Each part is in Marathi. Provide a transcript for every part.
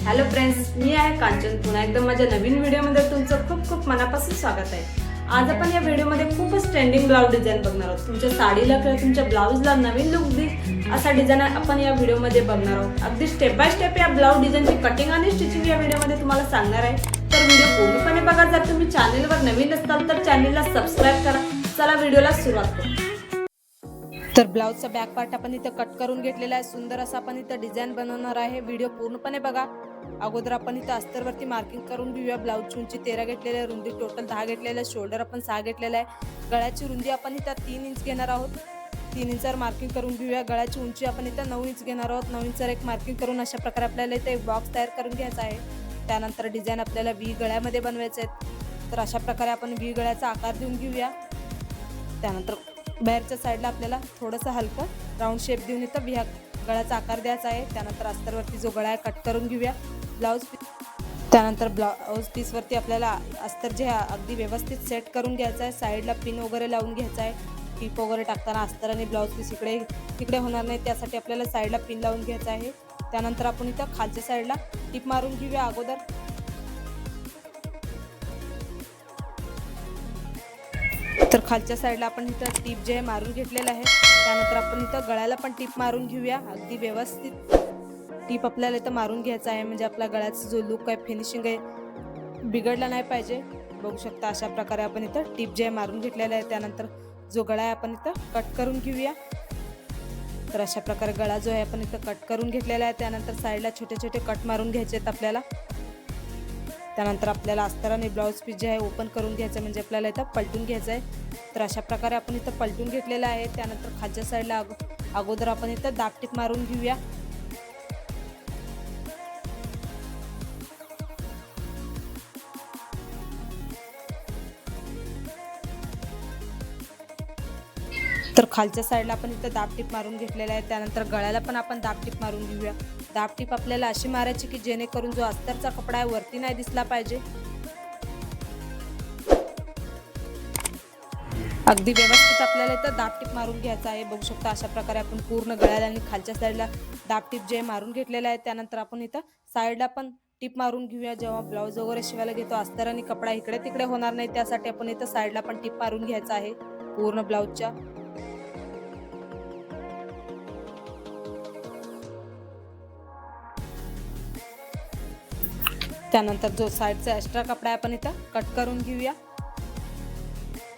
हॅलो फ्रेंड्स, मी आहे कांचन. पुन्हा एकदा माझ्या नवीन व्हिडिओमध्ये तुमचं खूप खूप मनापासून स्वागत आहे. आज आपण या व्हिडिओमध्ये खूपच ट्रेंडिंग ब्लाउज डिझाईन बघणार आहोत. तुमच्या साडीला किंवा तुमच्या ब्लाऊजला नवीन लुक देईल असा डिझाईन आपण या व्हिडिओमध्ये बघणार आहोत. अगदी स्टेप बाय स्टेप या ब्लाऊज डिझाईनची कटिंग आणि स्टिचिंग या व्हिडिओमध्ये तुम्हाला सांगणार आहे. तर व्हिडिओ पूर्णपणे बघा. जर तुम्ही चॅनलवर नवीन असाल तर चॅनलला सबस्क्राईब करा. चला व्हिडिओला सुरुवात करू. तर ब्लाऊजचा बॅक पार्ट आपण इथं कट करून घेतलेला आहे. सुंदर असा आपण इथं डिझाईन बनवणार आहे. व्हिडिओ पूर्णपणे बघा. अगोदर आपण इथं अस्तरवरती मार्किंग करून घेऊया. ब्लाऊजची उंची 13 घेतलेली आहे, रुंदी टोटल 10 घेतलेली आहे, शोल्डर आपण 6 घेतलेला आहे. गळ्याची रुंदी आपण इथं 3 इंच घेणार आहोत. 3 इंचावर मार्किंग करून घेऊया. गळ्याची उंची आपण इथं 9 इंच घेणार आहोत. 9 इंचावर एक मार्किंग करून अशा प्रकारे आपल्याला इथं एक बॉक्स तयार करून घ्यायचा आहे. त्यानंतर डिझाईन आपल्याला व्ही गळ्यामध्ये बनवायचे आहेत. तर अशा प्रकारे आपण व्ही गळ्याचा आकार देऊन घेऊया. त्यानंतर बाहेरच्या साईडला आपल्याला थोडंसं हलकं राऊंड शेप देऊन इथं व्ही गळ्याचा आकार द्यायचा आहे. त्यानंतर अस्तरवरती जो गळा आहे कट करून घेऊया. त्यानंतर ब्लाऊज पीसवरती आपल्याला अस्तर जे अगदी व्यवस्थित सेट करून घ्यायचं आहे. साईडला पिन वगैरे लावून घ्यायचं आहे. टिप वगैरे टाकताना अस्तर आणि ब्लाऊज पीस इकडे तिकडे होणार नाही, त्यासाठी आपल्याला साईडला पिन लावून घ्यायचं आहे. त्यानंतर आपण इथं खालच्या साईडला टिप मारून घेऊया अगोदर. तर खालच्या साईडला आपण इथं टिप जे आहे मारून घेतलेलं आहे. त्यानंतर आपण इथं गळ्याला पण टिप मारून घेऊया. अगदी व्यवस्थित टिप आपल्याला इथं मारून घ्यायचा आहे, म्हणजे आपला गळ्याचा जो लुक आहे, फिनिशिंग आहे, बिघडला नाही पाहिजे. बघू शकता अशा प्रकारे आपण इथं टिप जे मारून घेतलेला आहे. त्यानंतर जो गळा आहे आपण इथं कट करून घेऊया. तर अशा प्रकारे गळा जो आहे आपण इथं कट करून घेतलेला आहे. त्यानंतर साईडला छोटे छोटे कट मारून घ्यायचे आहेत आपल्याला. त्यानंतर आपल्याला अस्तर आणि ब्लाऊज पीस जे आहे ओपन करून घ्यायचं, म्हणजे आपल्याला इथं पलटून घ्यायचं आहे. तर अशा प्रकारे आपण इथं पलटून घेतलेलं आहे. त्यानंतर खालच्या साईडला अगोदर आपण इथं दाब टिप मारून घेऊया. तर खालच्या साईडला आपण इथं दाब टिप मारून घेतलेला आहे. त्यानंतर गळ्याला पण आपण दाब टिप मारून घेऊया. दाब टिप आपल्याला अशी मारायची की जेणेकरून जो अस्तरचा कपडा आहे वरती नाही दिसला पाहिजे. अगदी व्यवस्थित आपल्याला इथं दाब टिप मारून घ्यायचा आहे. बघू शकता अशा प्रकारे आपण पूर्ण गळ्याला आणि खालच्या साईडला दाब टिप जे मारून घेतलेला आहे. त्यानंतर आपण इथं साईडला पण टिप मारून घेऊया. जेव्हा ब्लाऊज वगैरे शिवायला घेतो अस्तर आणि कपडा इकडे तिकडे होणार नाही, त्यासाठी आपण इथं साईडला पण टिप मारून घ्यायचा आहे पूर्ण ब्लाऊजच्या. त्यानंतर जो साईडचा एक्स्ट्रा कपडा आहे आपण इथं कट करून घेऊया.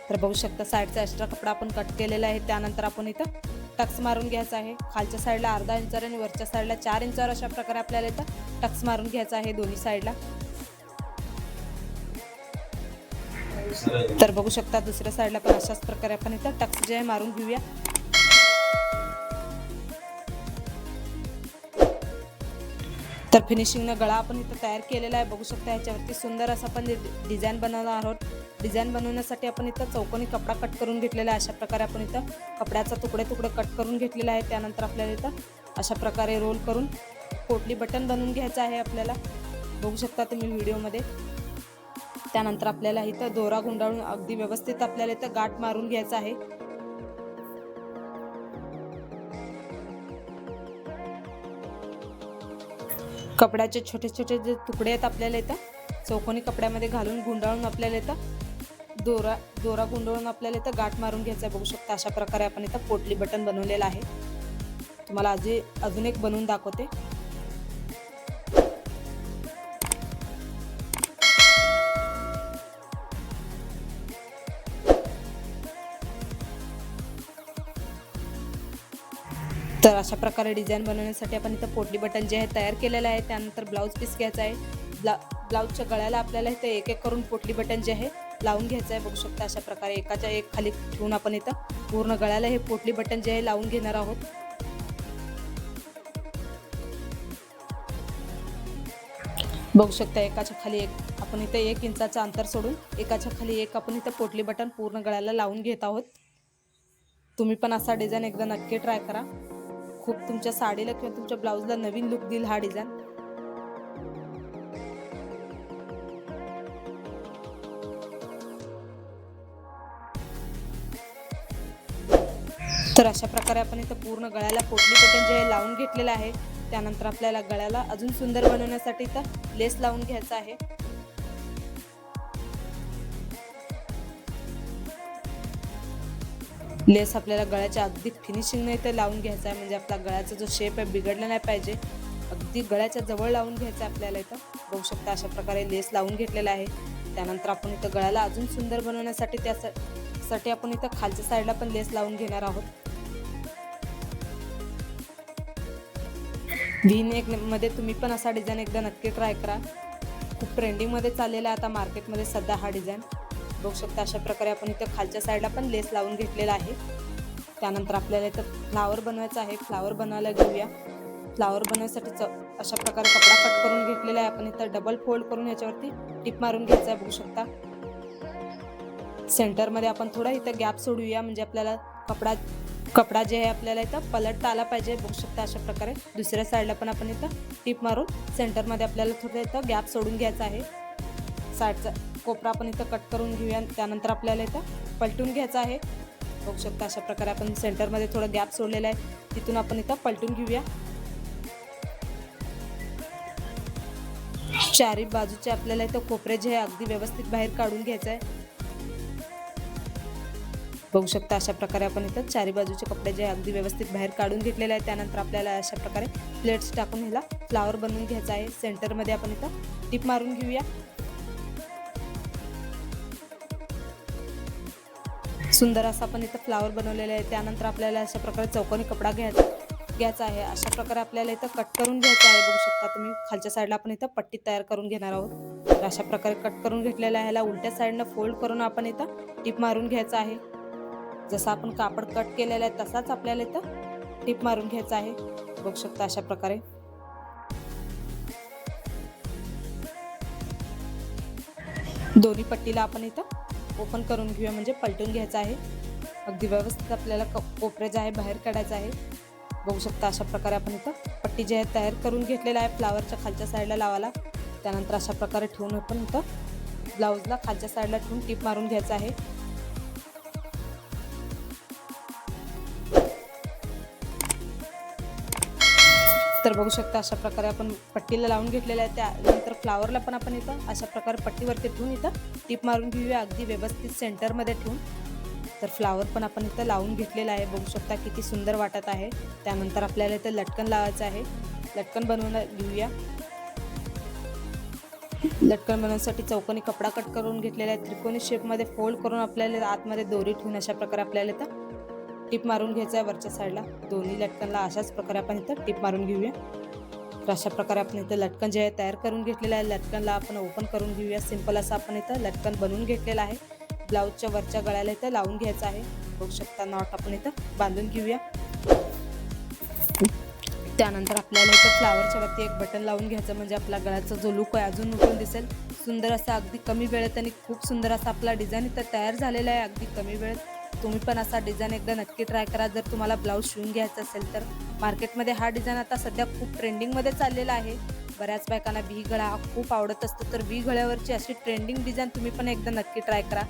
तर बघू शकता साईडचा एक्स्ट्रा कपडा आपण कट केलेला आहे. त्यानंतर आपण इथं टक्स मारून घ्यायचा आहे. खालच्या साईडला अर्धा इंचावर आणि वरच्या साईडला 4 इंचावर अशा प्रकारे आपल्याला इथं टक्स मारून घ्यायचा आहे दोन्ही साईडला. तर बघू शकता दुसऱ्या साईडला पण अशाच प्रकारे आपण इथं टक्स जे आहे मारून घेऊया. तर फिनिशिंगनं गळा आपण इथं तयार केलेला आहे. बघू शकता ह्याच्यावरती सुंदर असं आपण डिझाईन बनवणार आहोत. डिझाईन बनवण्यासाठी आपण इथं चौकोनी कपडा कट करून घेतलेला आहे. अशा प्रकारे आपण इथं कपड्याचा तुकडे कट करून घेतलेला आहे. त्यानंतर आपल्याला इथं अशा प्रकारे रोल करून पोटली बटन बनवून घ्यायचं आहे आपल्याला. बघू शकता तुम्ही व्हिडिओमध्ये. त्यानंतर आपल्याला इथं दोरा गुंडाळून अगदी व्यवस्थित आपल्याला इथं गाठ मारून घ्यायचा आहे. कपड्याचे छोटे छोटे जे तुकडे आहेत आपल्याला इथं चौकोनी कपड्यामध्ये घालून गुंडाळून आपल्याला इथं दोरा गुंडाळून आपल्याला इथं गाठ मारून घ्यायचं आहे. बघू शकता अशा प्रकारे आपण इथं पोटली बटन बनवलेलं आहे. तुम्हाला अजून एक बनवून दाखवते. तर अशा प्रकारे डिझाईन बनवण्यासाठी आपण इथं पोटली बटन जे आहे तयार केलेलं आहे. त्यानंतर ब्लाऊज पीस घ्यायचा आहे. ब्लाऊजच्या गळ्याला आपल्याला इथं एक एक करून पोटली बटन जे आहे लावून घ्यायचं आहे. बघू शकता अशा प्रकारे एकाच्या एक खाली ठेवून आपण इथं पूर्ण गळ्याला हे पोटली बटन जे आहे लावून घेणार आहोत. बघू शकता एकाच्या खाली एक आपण इथं 1 इंचाचं अंतर सोडून एकाच्या खाली एक आपण इथं पोटली बटन पूर्ण गळ्याला लावून घेत आहोत. तुम्ही पण असा डिझाईन एकदा नक्की ट्राय करा. खूप तुमच्या साडीला किंवा तुमच्या ब्लाउजला नवीन लुक देईल हा डिझाईन। तर अशा प्रकारे आपण इथं पूर्ण गळ्याला पोटली बटन जे लावून घेतलेलं आहे। त्यानंतर आपल्याला गळ्याला अजून सुंदर बनवण्यासाठी इथं लेस लावून घ्यायचा आहे। लेस आपल्याला गळ्याच्या अगदी फिनिशिंग ने इथे लावून घ्यायचा आहे, म्हणजे आपला गळ्याचा जो शेप आहे बिघडला नाही पाहिजे। अगदी गळ्याच्या जवळ लावून घ्यायचा आपल्याला इथं। बघू शकता अशा प्रकारे लेस लावून घेतलेला आहे। त्यानंतर आपण इथं गळ्याला अजून सुंदर बनवण्यासाठी त्यासाठी आपण इथं खालच्या साईडला पण लेस लावून घेणार आहोत। व्ही नेक मध्ये तुम्ही पण असा डिझाईन एकदा नक्की ट्राय करा। खूप ट्रेंडिंग मध्ये चाललेला आहे आता मार्केटमध्ये सध्या हा डिझाईन। बघू शकता अशा प्रकारे आपण इथं खालच्या साईडला पण लेस लावून घेतलेला आहे। त्यानंतर आपल्याला इथं फ्लावर बनवायचा आहे। फ्लावर बनवायला घेऊया। फ्लावर बनवण्यासाठी अशा प्रकारे कपडा कट करून घेतलेला आहे। आपण इथं डबल फोल्ड करून याच्यावरती टिप मारून घ्यायचा आहे। बघू शकता सेंटर मध्ये आपण थोडा इथं गॅप सोडूया, म्हणजे आपल्याला कपडा जे आहे आपल्याला इथं पलटता आला पाहिजे। बघू शकता अशा प्रकारे दुसऱ्या साईडला पण आपण इथं टिप मारून सेंटर मध्ये आपल्याला थोडं इथं गॅप सोडून घ्यायचा आहे। साईडचा कोपरा आपण इथं कट करून घेऊया। त्यानंतर आपल्याला इथं पलटून घ्यायचा आहे। बघू शकता अशा प्रकारे आपण सेंटर मध्ये थोडा गॅप सोडलेला आहे, तिथून आपण इथं पलटून घेऊया। चारी बाजूचे आपल्याला इथं कोपरे जे आहे अगदी व्यवस्थित बाहेर काढून घ्यायचं आहे। बघू शकता अशा प्रकारे आपण इथं चारी बाजूचे कपडे जे अगदी व्यवस्थित बाहेर काढून घेतलेले आहे। त्यानंतर आपल्याला अशा प्रकारे प्लेट्स टाकून ह्याला फ्लावर बनवून घ्यायचा आहे। सेंटर मध्ये आपण इथं टिप मारून घेऊया। सुंदर असा आपण इथं फ्लावर बनवलेला आहे। त्यानंतर आपल्याला अशा प्रकारे चौकोनी कपडा घ्यायचा आहे। अशा प्रकारे आपल्याला इथं कट करून घ्यायचा आहे। बघू शकता तुम्ही खालच्या साईडला आपण इथं पट्टी तयार करून घेणार आहोत। तर अशा प्रकारे कट करून घेतलेला आहे। ह्याला उलट्या साईडनं फोल्ड करून आपण इथं टिप मारून घ्यायचा आहे। जसं आपण कापड कट केलेलं आहे तसाच आपल्याला इथं टिप मारून घ्यायचा आहे। बघू शकता अशा प्रकारे दोन्ही पट्टीला आपण इथं ओपन करून घेऊया, म्हणजे पलटून घ्यायचं आहे। अगदी व्यवस्थित आपल्याला कोपरे जे आहे बाहेर काढायचं आहे। बघू शकता अशा प्रकारे आपण इथं पट्टी जे आहे तयार करून घेतलेला आहे फ्लावरच्या खालच्या साईडला लावायला। त्यानंतर अशा प्रकारे ठेवून आपण इथं ब्लाउजला खालच्या साईडला ठेवून टिप मारून घ्यायचं आहे। तर बघू शकता अशा प्रकारे आपण पट्टीला लावून घेतलेला आहे। त्यानंतर फ्लावरला पण आपण इथं अशा प्रकारे पट्टीवरती ठेवून इथं टिप मारून घेऊया, अगदी व्यवस्थित सेंटर मध्ये ठेवून। तर फ्लावर पण आपण इथं लावून घेतलेला आहे। बघू शकता किती सुंदर वाटत आहे। त्यानंतर आपल्याला इथं लटकन लावायचं आहे। लटकन बनवून घेऊया। लटकन बनवण्यासाठी चौकोनी कपडा कट करून घेतलेला आहे। त्रिकोणी शेप मध्ये फोल्ड करून आपल्याला आतमध्ये दोरी ठेवून अशा प्रकारे आपल्याला इथं टिप मारून घ्यायचं आहे वरच्या साईडला। दोन्ही लटकनला अशाच प्रकारे आपण इथं टिप मारून घेऊया। तर अशा प्रकारे आपण इथं लटकन जे आहे तयार करून घेतलेलं आहे। लटकनला आपण ओपन करून घेऊया। सिंपल असं आपण इथं लटकन बनवून घेतलेलं आहे। ब्लाउजच्या वरच्या गळ्याला इथं लावून घ्यायचं आहे। बघू शकता नॉट आपण इथं बांधून घेऊया। त्यानंतर आपल्याला इथं फ्लावरच्या वरती एक बटन लावून घ्यायचं, म्हणजे आपला गळ्याचा जो लुक आहे अजून उठून दिसेल। सुंदर असा अगदी कमी वेळेत आणि खूप सुंदर असा आपला डिझाईन इथं तयार झालेला आहे अगदी कमी वेळेत। तुम्ही पण असा डिझाईन एकदा नक्की ट्राय करा जर तुम्हाला ब्लाऊज शिवून घ्यायचा असेल तर। मार्केटमध्ये हा डिझाईन आता सध्या खूप ट्रेंडिंगमध्ये चाललेला आहे। बऱ्याच बायकांना व्ही गळा खूप आवडत असतो, तर व्ही गळ्यावरची अशी ट्रेंडिंग डिझाईन तुम्ही पण एकदा नक्की ट्राय करा।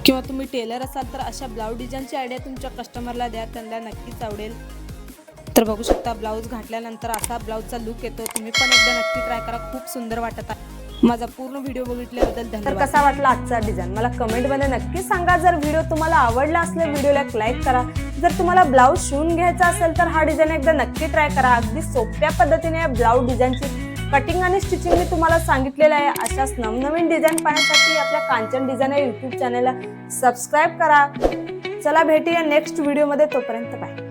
किंवा तुम्ही टेलर असाल तर अशा ब्लाऊज डिझाईनची आयडिया तुमच्या कस्टमरला द्या, त्यांना नक्कीच आवडेल। तर बघू शकता ब्लाऊज घातल्यानंतर असा ब्लाऊजचा लुक येतो। तुम्ही पण एकदा नक्की ट्राय करा, खूप सुंदर वाटत आहे। माझा पूर्ण व्हिडिओ बघितल्याबद्दल धन्यवाद। तर कसा वाटला आजचा डिझाईन मला कमेंटमध्ये नक्की सांगा। जर व्हिडिओ तुम्हाला आवडला असल्यास व्हिडिओला एक लाईक करा। जर तुम्हाला ब्लाऊज शिवून घ्यायचा असेल तर हा डिझाईन एकदा नक्की ट्राय करा। अगदी सोप्या पद्धतीने या ब्लाऊज डिझाईनची कटिंग आणि स्टिचिंग मी तुम्हाला सांगितलेलं आहे। अशाच नवनवीन डिझाईन पाहण्यासाठी आपल्या कांचन डिझाईन या यूट्यूब चॅनलला सबस्क्राईब करा। चला भेटूया नेक्स्ट व्हिडिओमध्ये, तोपर्यंत बाय।